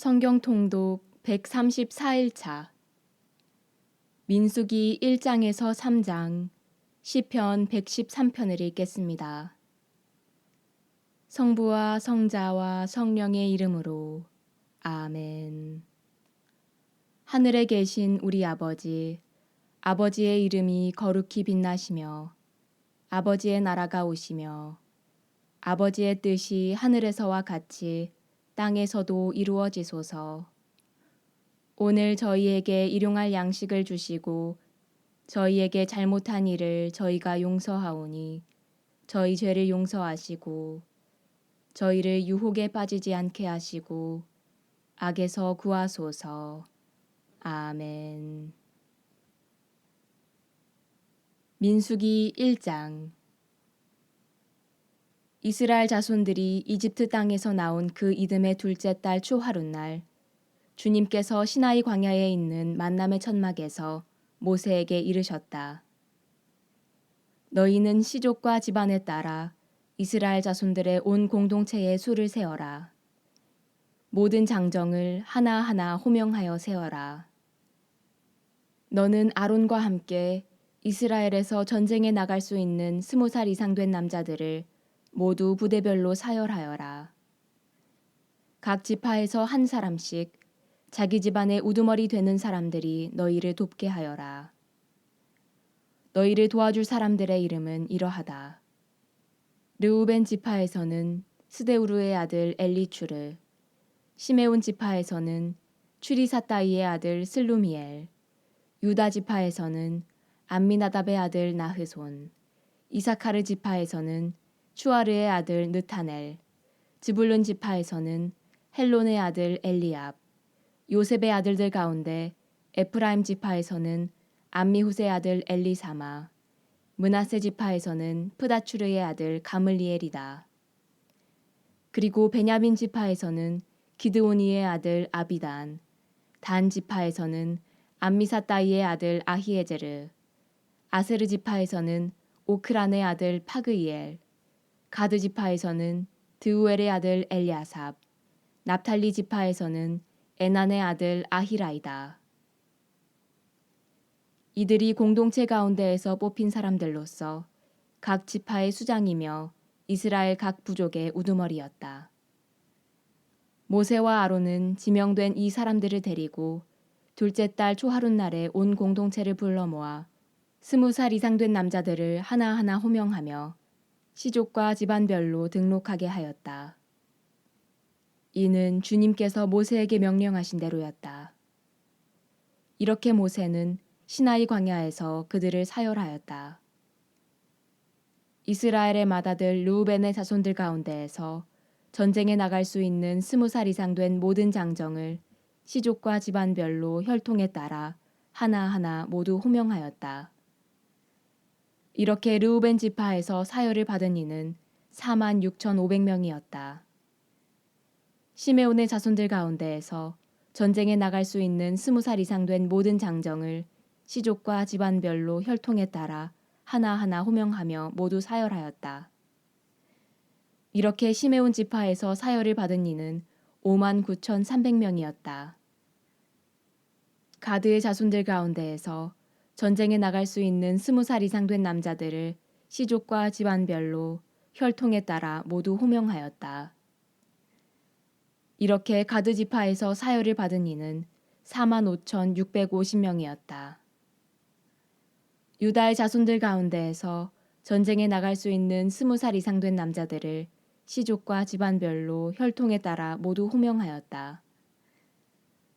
성경 통독 134일차 민수기 1장에서 3장 시편 113편을 읽겠습니다. 성부와 성자와 성령의 이름으로 아멘. 하늘에 계신 우리 아버지, 아버지의 이름이 거룩히 빛나시며 아버지의 나라가 오시며 아버지의 뜻이 하늘에서와 같이 땅에서도 이루어지소서. 오늘 저희에게 일용할 양식을 주시고 저희에게 잘못한 일을 저희가 용서하오니 저희 죄를 용서하시고 저희를 유혹에 빠지지 않게 하시고 악에서 구하소서. 아멘. 민수기 1장. 이스라엘 자손들이 이집트 땅에서 나온 그 이듬해 둘째 달 초하룻날 주님께서 시나이 광야에 있는 만남의 천막에서 모세에게 이르셨다. 너희는 시족과 집안에 따라 이스라엘 자손들의 온 공동체에 수를 세어라. 모든 장정을 하나하나 호명하여 세어라. 너는 아론과 함께 이스라엘에서 전쟁에 나갈 수 있는 20살 이상 된 남자들을 모두 부대별로 사열하여라. 각 지파에서 한 사람씩 자기 집안의 우두머리 되는 사람들이 너희를 돕게 하여라. 너희를 도와줄 사람들의 이름은 이러하다. 르우벤 지파에서는 스데우르의 아들 엘리추르, 시메온 지파에서는 추리사따이의 아들 슬루미엘, 유다 지파에서는 암미나답의 아들 나흐손, 이사카르 지파에서는 추아르의 아들 느타넬, 지불룬 지파에서는 헬론의 아들 엘리압, 요셉의 아들들 가운데 에프라임 지파에서는 암미훗의 아들 엘리사마, 므낫세 지파에서는 프다추르의 아들 가물리엘이다. 그리고 베냐민 지파에서는 기드오니의 아들 아비단, 단 지파에서는 암미사따이의 아들 아히에제르, 아세르 지파에서는 오크란의 아들 파그이엘, 가드 지파에서는 드우엘의 아들 엘야삽, 납탈리 지파에서는 에난의 아들 아히라이다. 이들이 공동체 가운데에서 뽑힌 사람들로서 각 지파의 수장이며 이스라엘 각 부족의 우두머리였다. 모세와 아론은 지명된 이 사람들을 데리고 둘째 달 초하룻날에 온 공동체를 불러 모아 20살 이상 된 남자들을 하나하나 호명하며 시족과 집안별로 등록하게 하였다. 이는 주님께서 모세에게 명령하신 대로였다. 이렇게 모세는 시나이 광야에서 그들을 사열하였다. 이스라엘의 맏아들 르우벤의 자손들 가운데에서 전쟁에 나갈 수 있는 20살 이상 된 모든 장정을 시족과 집안별로 혈통에 따라 하나하나 모두 호명하였다. 이렇게 르우벤 지파에서 사열을 받은 이는 46,500명이었다. 시메온의 자손들 가운데에서 전쟁에 나갈 수 있는 20살 이상 된 모든 장정을 시족과 집안별로 혈통에 따라 하나하나 호명하며 모두 사열하였다. 이렇게 시메온 지파에서 사열을 받은 이는 59,300명이었다. 가드의 자손들 가운데에서 전쟁에 나갈 수 있는 20살 이상 된 남자들을 시족과 집안별로 혈통에 따라 모두 호명하였다. 이렇게 가드 지파에서 사열을 받은 이는 45,650명이었다. 유다의 자손들 가운데에서 전쟁에 나갈 수 있는 20살 이상 된 남자들을 시족과 집안별로 혈통에 따라 모두 호명하였다.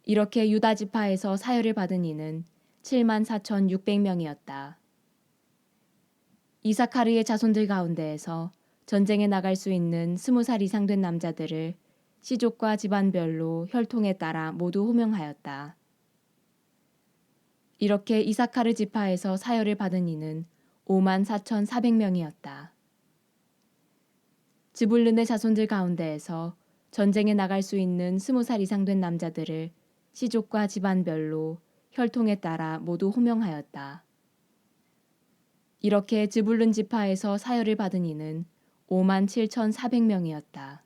이렇게 유다 지파에서 사열을 받은 이는 74,600명이었다. 이사카르의 자손들 가운데에서 전쟁에 나갈 수 있는 20살 이상 된 남자들을 시족과 집안별로 혈통에 따라 모두 호명하였다. 이렇게 이사카르 지파에서 사열을 받은 이는 54,400명이었다. 지불룬의 자손들 가운데에서 전쟁에 나갈 수 있는 20살 이상 된 남자들을 시족과 집안별로 혈통에 따라 모두 호명하였다. 이렇게 지불룬 지파에서 사열을 받은 이는 57,400명이었다.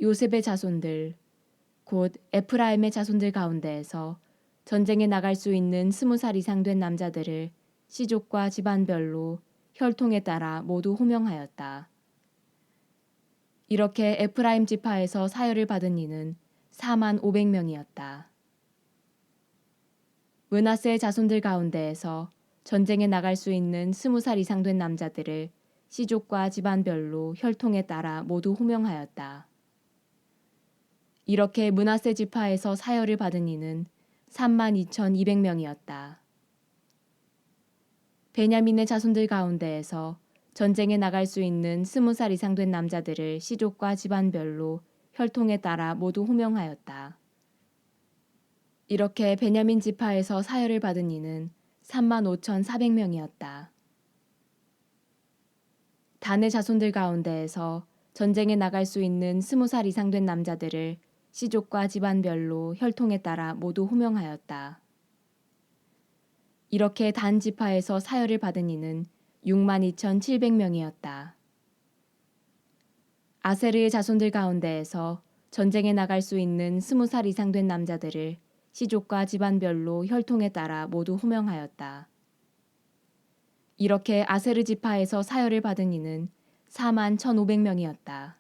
요셉의 자손들 곧 에프라임의 자손들 가운데에서 전쟁에 나갈 수 있는 20살 이상 된 남자들을 씨족과 집안별로 혈통에 따라 모두 호명하였다. 이렇게 에프라임 지파에서 사열을 받은 이는 4만 500명이었다. 므낫세의 자손들 가운데에서 전쟁에 나갈 수 있는 20살 이상 된 남자들을 씨족과 집안별로 혈통에 따라 모두 호명하였다. 이렇게 므낫세 지파에서 사열을 받은 이는 32,200명이었다. 베냐민의 자손들 가운데에서 전쟁에 나갈 수 있는 20살 이상 된 남자들을 씨족과 집안별로 혈통에 따라 모두 호명하였다. 이렇게 베냐민 지파에서 사열을 받은 이는 35,400명이었다. 단의 자손들 가운데에서 전쟁에 나갈 수 있는 20살 이상 된 남자들을 씨족과 집안별로 혈통에 따라 모두 호명하였다. 이렇게 단 지파에서 사열을 받은 이는 62,700명이었다. 아세르의 자손들 가운데에서 전쟁에 나갈 수 있는 20살 이상 된 남자들을 씨족과 집안별로 혈통에 따라 모두 호명하였다. 이렇게 아세르 지파에서 사열을 받은 이는 41,500명이었다.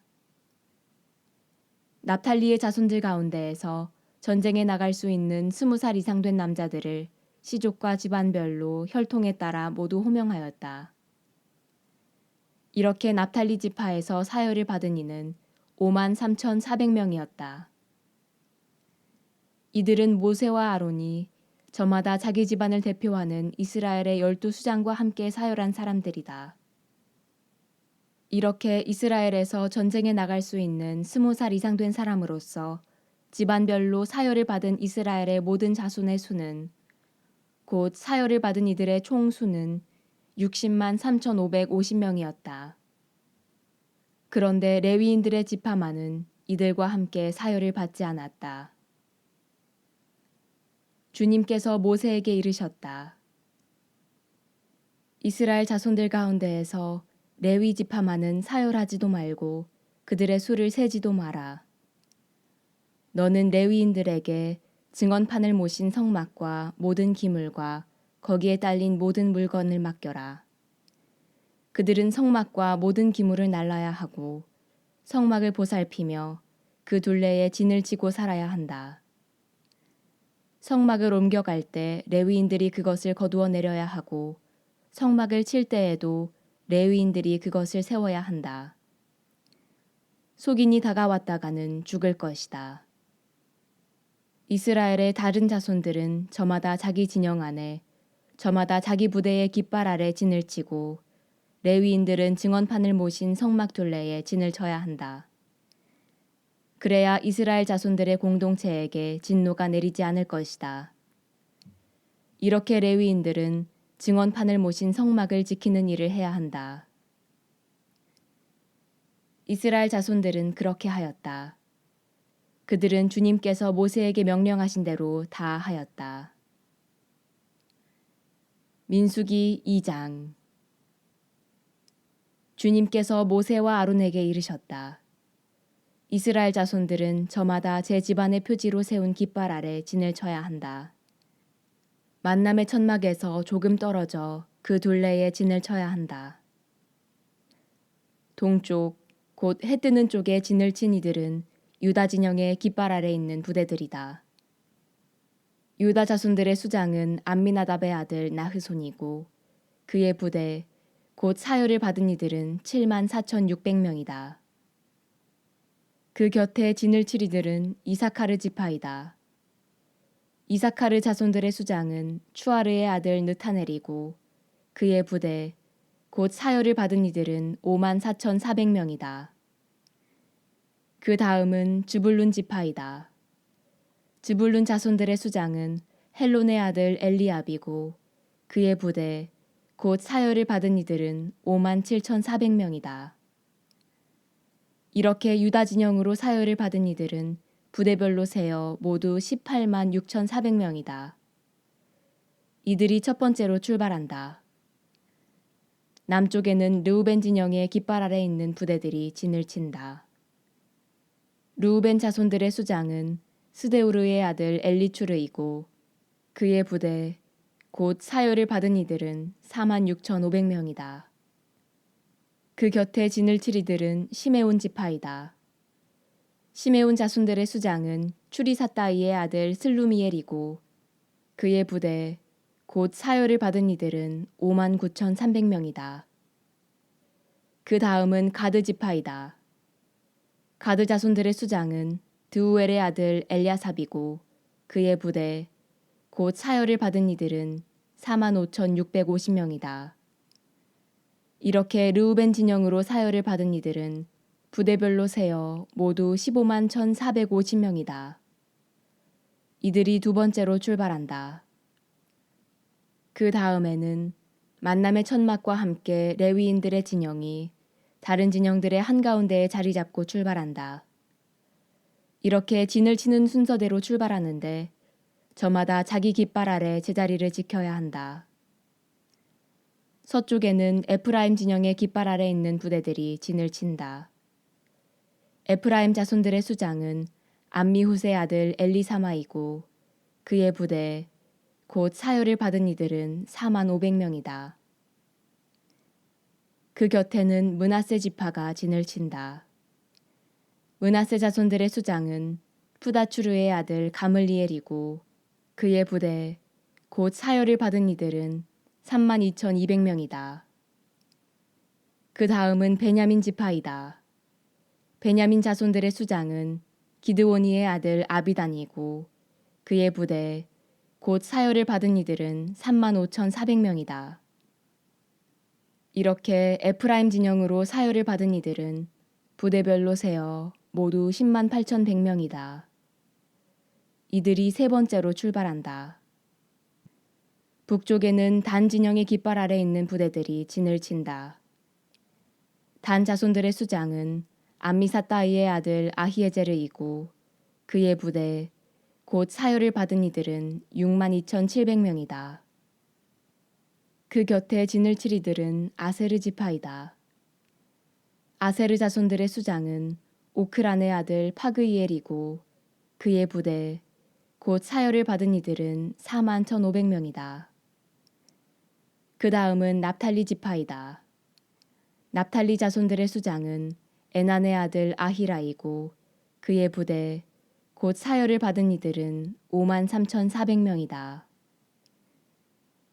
납탈리의 자손들 가운데에서 전쟁에 나갈 수 있는 20살 이상 된 남자들을 씨족과 집안별로 혈통에 따라 모두 호명하였다. 이렇게 납탈리 지파에서 사열을 받은 이는 53,400명이었다. 이들은 모세와 아론이 저마다 자기 집안을 대표하는 이스라엘의 12수장과 함께 사열한 사람들이다. 이렇게 이스라엘에서 전쟁에 나갈 수 있는 20살 이상 된 사람으로서 집안별로 사열을 받은 이스라엘의 모든 자손의 수는 곧 사열을 받은 이들의 총 수는 60만 3,550명이었다. 그런데 레위인들의 지파만은 이들과 함께 사열을 받지 않았다. 주님께서 모세에게 이르셨다. 이스라엘 자손들 가운데에서 레위 지파만은 사열하지도 말고 그들의 수를 세지도 마라. 너는 레위인들에게 증언판을 모신 성막과 모든 기물과 거기에 딸린 모든 물건을 맡겨라. 그들은 성막과 모든 기물을 날라야 하고 성막을 보살피며 그 둘레에 진을 치고 살아야 한다. 성막을 옮겨갈 때 레위인들이 그것을 거두어 내려야 하고 성막을 칠 때에도 레위인들이 그것을 세워야 한다. 속인이 다가왔다가는 죽을 것이다. 이스라엘의 다른 자손들은 저마다 자기 진영 안에 저마다 자기 부대의 깃발 아래 진을 치고 레위인들은 증언판을 모신 성막 둘레에 진을 쳐야 한다. 그래야 이스라엘 자손들의 공동체에게 진노가 내리지 않을 것이다. 이렇게 레위인들은 증언판을 모신 성막을 지키는 일을 해야 한다. 이스라엘 자손들은 그렇게 하였다. 그들은 주님께서 모세에게 명령하신 대로 다 하였다. 민수기 2장. 주님께서 모세와 아론에게 이르셨다. 이스라엘 자손들은 저마다 제 집안의 표지로 세운 깃발 아래 진을 쳐야 한다. 만남의 천막에서 조금 떨어져 그 둘레에 진을 쳐야 한다. 동쪽, 곧 해 뜨는 쪽에 진을 친 이들은 유다 진영의 깃발 아래 있는 부대들이다. 유다 자손들의 수장은 암미나답의 아들 나흐손이고 그의 부대, 곧 사열을 받은 이들은 74,600명이다. 그 곁에 진을 칠 이들은 이사카르 지파이다. 이사카르 자손들의 수장은 추아르의 아들 느타넬이고 그의 부대, 곧 사열을 받은 이들은 54,400명이다. 그 다음은 즈불룬 지파이다. 즈불룬 자손들의 수장은 헬론의 아들 엘리압이고 그의 부대, 곧 사열을 받은 이들은 57,400명이다. 이렇게 유다 진영으로 사열을 받은 이들은 부대별로 세어 모두 18만 6,400명이다. 이들이 첫 번째로 출발한다. 남쪽에는 르우벤 진영의 깃발 아래 있는 부대들이 진을 친다. 르우벤 자손들의 수장은 스데우르의 아들 엘리추르이고 그의 부대 곧 사열을 받은 이들은 46,500명이다. 그 곁에 진을 칠 이들은 시메온 지파이다. 시메온 자손들의 수장은 추리사따이의 아들 슬루미엘이고 그의 부대 곧 사열을 받은 이들은 59,300명이다. 그 다음은 가드 지파이다. 가드 자손들의 수장은 드우엘의 아들 엘야삽이고 그의 부대 곧 사열을 받은 이들은 45,650명이다. 이렇게 르우벤 진영으로 사열을 받은 이들은 부대별로 세어 모두 15만 1,450명이다. 이들이 두 번째로 출발한다. 그 다음에는 만남의 천막과 함께 레위인들의 진영이 다른 진영들의 한가운데에 자리 잡고 출발한다. 이렇게 진을 치는 순서대로 출발하는데 저마다 자기 깃발 아래 제자리를 지켜야 한다. 서쪽에는 에프라임 진영의 깃발 아래 있는 부대들이 진을 친다. 에프라임 자손들의 수장은 암미훗의 아들 엘리사마이고 그의 부대 곧 사열을 받은 이들은 45,000명이다. 그 곁에는 므낫세 지파가 진을 친다. 므낫세 자손들의 수장은 푸다추르의 아들 가물리엘이고 그의 부대 곧 사열을 받은 이들은 32,200명이다. 그 다음은 베냐민 지파이다. 베냐민 자손들의 수장은 기드오니의 아들 아비단이고 그의 부대 곧 사열을 받은 이들은 35,400명이다. 이렇게 에프라임 진영으로 사열을 받은 이들은 부대별로 세어 모두 10만 8,100명이다. 이들이 세 번째로 출발한다. 북쪽에는 단 진영의 깃발 아래 있는 부대들이 진을 친다. 단 자손들의 수장은 암미사따이의 아들 아히에제르이고 그의 부대 곧 사열을 받은 이들은 6만 2,700명이다. 그 곁에 진을 칠 이들은 아세르 지파이다. 아세르 자손들의 수장은 오크란의 아들 파그이엘이고 그의 부대 곧 사열을 받은 이들은 4만 1,500명이다. 그 다음은 납탈리 지파이다. 납탈리 자손들의 수장은 에난의 아들 아히라이고 그의 부대 곧 사열을 받은 이들은 5만 3,400명이다.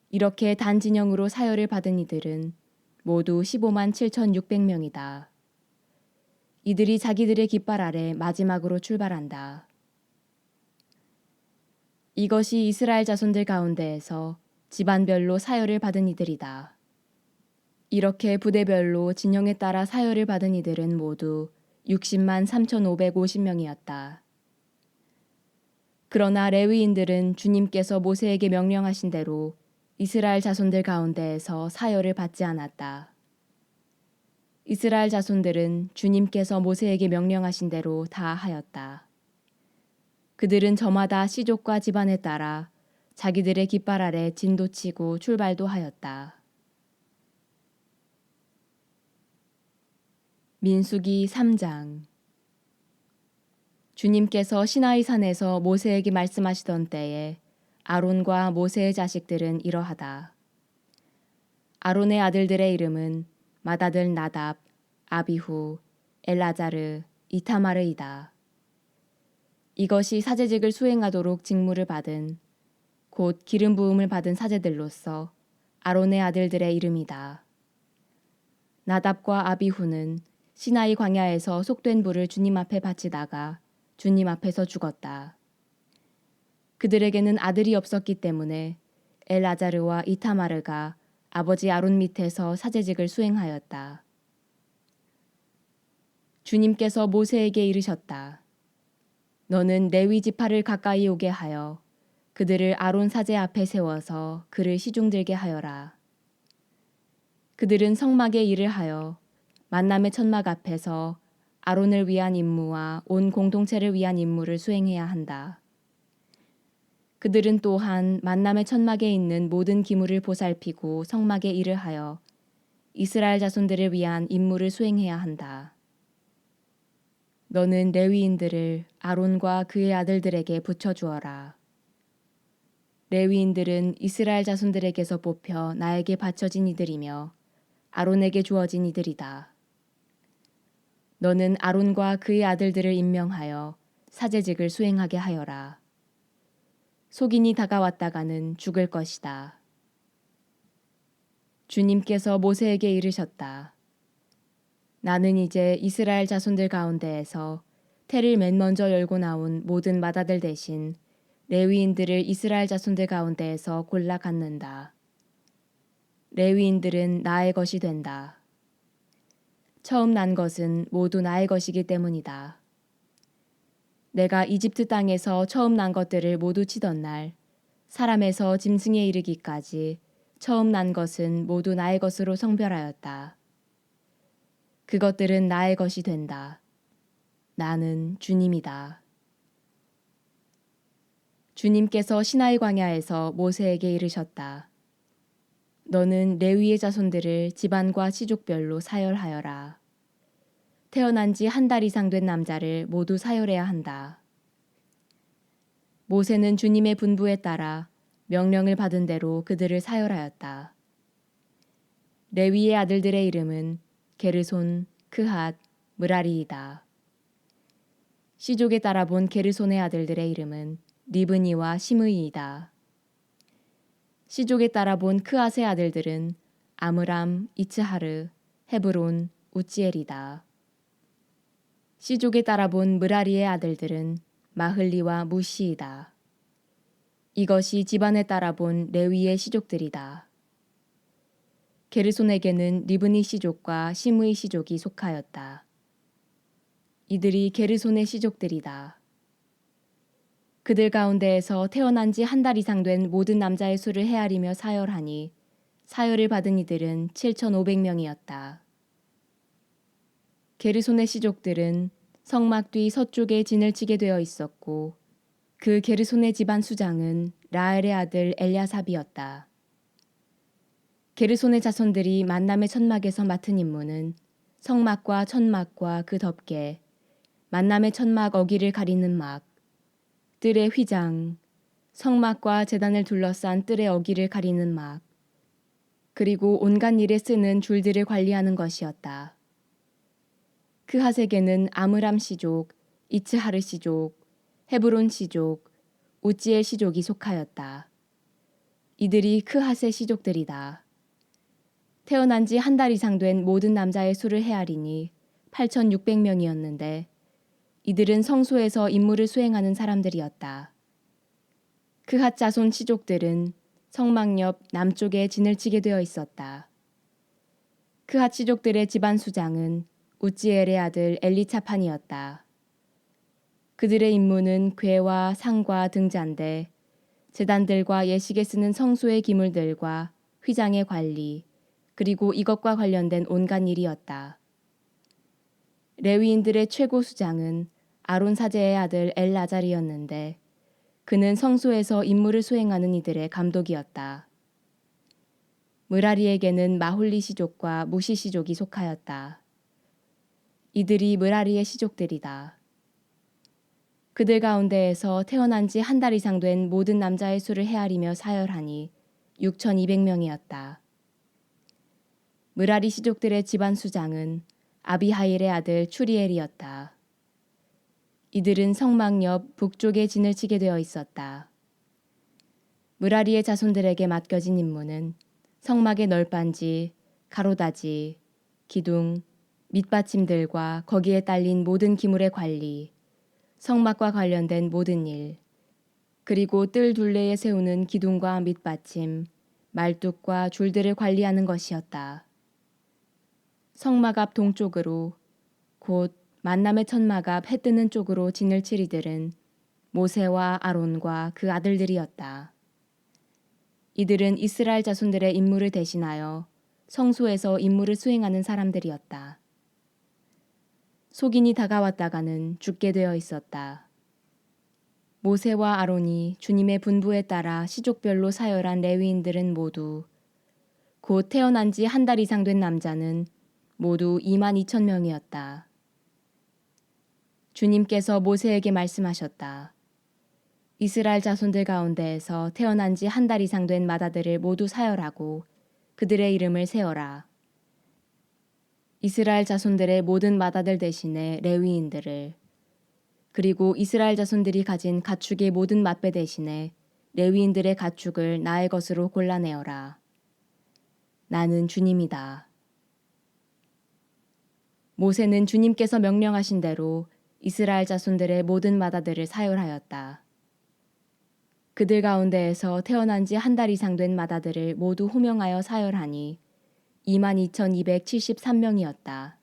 이렇게 단 진영으로 사열을 받은 이들은 모두 15만 7,600명이다. 이들이 자기들의 깃발 아래 마지막으로 출발한다. 이것이 이스라엘 자손들 가운데에서 집안별로 사열을 받은 이들이다. 이렇게 부대별로 진영에 따라 사열을 받은 이들은 모두 60만 3,550명이었다. 그러나 레위인들은 주님께서 모세에게 명령하신 대로 이스라엘 자손들 가운데에서 사열을 받지 않았다. 이스라엘 자손들은 주님께서 모세에게 명령하신 대로 다 하였다. 그들은 저마다 씨족과 집안에 따라 자기들의 깃발 아래 진도 치고 출발도 하였다. 민수기 3장. 주님께서 시나이 산에서 모세에게 말씀하시던 때에 아론과 모세의 자식들은 이러하다. 아론의 아들들의 이름은 맏아들 나답, 아비후, 엘라자르, 이타마르이다. 이것이 사제직을 수행하도록 직무를 받은 곧 기름 부음을 받은 사제들로서 아론의 아들들의 이름이다. 나답과 아비후는 시나이 광야에서 속된 불을 주님 앞에 바치다가 주님 앞에서 죽었다. 그들에게는 아들이 없었기 때문에 엘아자르와 이타마르가 아버지 아론 밑에서 사제직을 수행하였다. 주님께서 모세에게 이르셨다. 너는 레위 지파를 가까이 오게 하여 그들을 아론 사제 앞에 세워서 그를 시중들게 하여라. 그들은 성막에 일을 하여 만남의 천막 앞에서 아론을 위한 임무와 온 공동체를 위한 임무를 수행해야 한다. 그들은 또한 만남의 천막에 있는 모든 기물을 보살피고 성막에 일을 하여 이스라엘 자손들을 위한 임무를 수행해야 한다. 너는 레위인들을 아론과 그의 아들들에게 붙여주어라. 레위인들은 이스라엘 자손들에게서 뽑혀 나에게 바쳐진 이들이며 아론에게 주어진 이들이다. 너는 아론과 그의 아들들을 임명하여 사제직을 수행하게 하여라. 속인이 다가왔다가는 죽을 것이다. 주님께서 모세에게 이르셨다. 나는 이제 이스라엘 자손들 가운데에서 태를 맨 먼저 열고 나온 모든 맏아들 대신 레위인들을 이스라엘 자손들 가운데에서 골라 갖는다. 레위인들은 나의 것이 된다. 처음 난 것은 모두 나의 것이기 때문이다. 내가 이집트 땅에서 처음 난 것들을 모두 치던 날, 사람에서 짐승에 이르기까지 처음 난 것은 모두 나의 것으로 성별하였다. 그것들은 나의 것이 된다. 나는 주님이다. 주님께서 시나이 광야에서 모세에게 이르셨다. 너는 레위의 자손들을 집안과 시족별로 사열하여라. 태어난 지 한 달 이상 된 남자를 모두 사열해야 한다. 모세는 주님의 분부에 따라 명령을 받은 대로 그들을 사열하였다. 레위의 아들들의 이름은 게르손, 크핫, 므라리이다. 시족에 따라 본 게르손의 아들들의 이름은 리브니와 시므이이다. 시족에 따라 본 크핫의 아들들은 아므람, 이츠하르, 헤브론, 우찌엘이다. 시족에 따라 본 므라리의 아들들은 마흘리와 무시이다. 이것이 집안에 따라 본 레위의 시족들이다. 게르손에게는 리브니 시족과 시므이 시족이 속하였다. 이들이 게르손의 시족들이다. 그들 가운데에서 태어난 지 한 달 이상 된 모든 남자의 수를 헤아리며 사열하니 사열을 받은 이들은 7,500명이었다. 게르손의 시족들은 성막 뒤 서쪽에 진을 치게 되어 있었고 그 게르손의 집안 수장은 라엘의 아들 엘야삽이었다. 게르손의 자손들이 만남의 천막에서 맡은 임무는 성막과 천막과 그 덮개, 만남의 천막 어기를 가리는 막, 뜰의 휘장, 성막과 제단을 둘러싼 뜰의 어기를 가리는 막, 그리고 온갖 일에 쓰는 줄들을 관리하는 것이었다. 크핫에게는 아므람 시족, 이츠하르 시족, 헤브론 시족, 우찌엘 시족이 속하였다. 이들이 크핫의 시족들이다. 태어난 지 한 달 이상 된 모든 남자의 수를 헤아리니 8,600명이었는데 이들은 성소에서 임무를 수행하는 사람들이었다. 크핫 자손 시족들은 성막 옆 남쪽에 진을 치게 되어 있었다. 크핫 시족들의 집안 수장은 우찌엘의 아들 엘리차판이었다. 그들의 임무는 궤와 상과 등잔대, 제단들과 예식에 쓰는 성소의 기물들과 휘장의 관리, 그리고 이것과 관련된 온갖 일이었다. 레위인들의 최고 수장은 아론 사제의 아들 엘라잘이었는데 그는 성소에서 임무를 수행하는 이들의 감독이었다. 므라리에게는 마홀리 시족과 무시 시족이 속하였다. 이들이 므라리의 시족들이다. 그들 가운데에서 태어난 지 한 달 이상 된 모든 남자의 수를 헤아리며 사열하니 6,200명이었다. 므라리 시족들의 집안 수장은 아비하일의 아들 추리엘이었다. 이들은 성막 옆 북쪽에 진을 치게 되어 있었다. 므라리의 자손들에게 맡겨진 임무는 성막의 널빤지, 가로다지, 기둥, 밑받침들과 거기에 딸린 모든 기물의 관리, 성막과 관련된 모든 일, 그리고 뜰 둘레에 세우는 기둥과 밑받침, 말뚝과 줄들을 관리하는 것이었다. 성막 앞 동쪽으로 곧 만남의 천막 앞 해 뜨는 쪽으로 진을 칠 이들은 모세와 아론과 그 아들들이었다. 이들은 이스라엘 자손들의 임무를 대신하여 성소에서 임무를 수행하는 사람들이었다. 속인이 다가왔다가는 죽게 되어 있었다. 모세와 아론이 주님의 분부에 따라 시족별로 사열한 레위인들은 모두 곧 태어난 지 한 달 이상 된 남자는 모두 22,000명이었다. 주님께서 모세에게 말씀하셨다. 이스라엘 자손들 가운데에서 태어난 지 한 달 이상 된 맏아들을 모두 사열하고 그들의 이름을 세어라. 이스라엘 자손들의 모든 맏아들 대신에 레위인들을, 그리고 이스라엘 자손들이 가진 가축의 모든 맏배 대신에 레위인들의 가축을 나의 것으로 골라내어라. 나는 주님이다. 모세는 주님께서 명령하신 대로 이스라엘 자손들의 모든 맏아들을 사열하였다. 그들 가운데에서 태어난 지 한 달 이상 된 맏아들을 모두 호명하여 사열하니 22,273명이었다.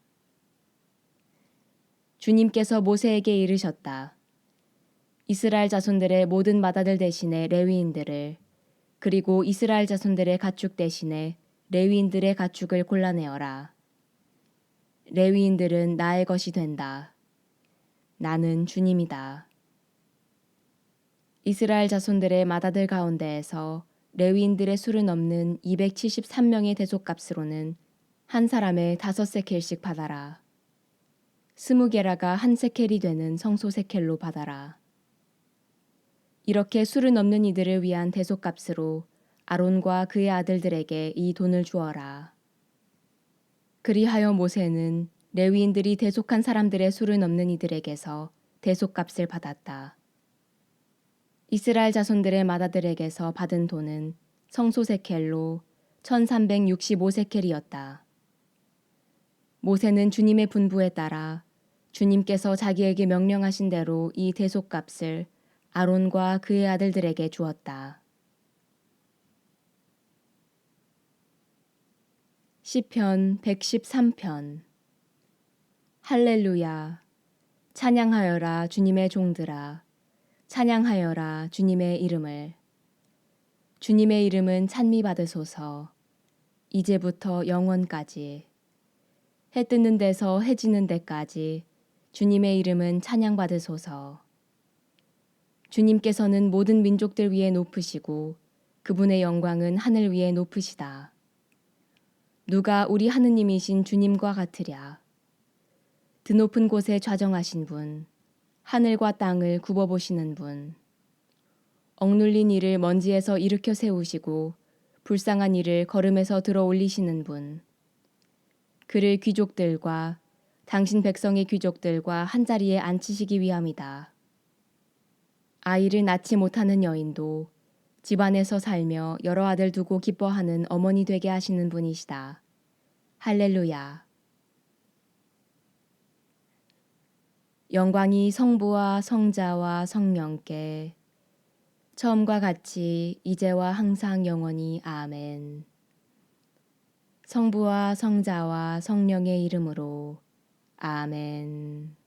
주님께서 모세에게 이르셨다. 이스라엘 자손들의 모든 맏아들 대신에 레위인들을, 그리고 이스라엘 자손들의 가축 대신에 레위인들의 가축을 골라내어라. 레위인들은 나의 것이 된다. 나는 주님이다. 이스라엘 자손들의 맏아들 가운데에서 레위인들의 수를 넘는 273명의 대속값으로는 한 사람에 5세켈씩 받아라. 20게라가 한 세켈이 되는 성소 세켈로 받아라. 이렇게 수를 넘는 이들을 위한 대속값으로 아론과 그의 아들들에게 이 돈을 주어라. 그리하여 모세는 레위인들이 대속한 사람들의 수를 넘는 이들에게서 대속값을 받았다. 이스라엘 자손들의 맏아들에게서 받은 돈은 성소 세켈로 1365세켈이었다. 모세는 주님의 분부에 따라 주님께서 자기에게 명령하신 대로 이 대속값을 아론과 그의 아들들에게 주었다. 시편 113편. 할렐루야. 찬양하여라 주님의 종들아. 찬양하여라 주님의 이름을. 주님의 이름은 찬미 받으소서. 이제부터 영원까지. 해 뜨는 데서 해 지는 데까지 주님의 이름은 찬양 받으소서. 주님께서는 모든 민족들 위에 높으시고 그분의 영광은 하늘 위에 높으시다. 누가 우리 하느님이신 주님과 같으랴. 드높은 곳에 좌정하신 분, 하늘과 땅을 굽어보시는 분, 억눌린 이를 먼지에서 일으켜 세우시고 불쌍한 이를 걸음에서 들어 올리시는 분, 그를 귀족들과 당신 백성의 귀족들과 한자리에 앉히시기 위함이다. 아이를 낳지 못하는 여인도 집안에서 살며 여러 아들 두고 기뻐하는 어머니 되게 하시는 분이시다. 할렐루야. 영광이 성부와 성자와 성령께 처음과 같이 이제와 항상 영원히 아멘. 성부와 성자와 성령의 이름으로 아멘.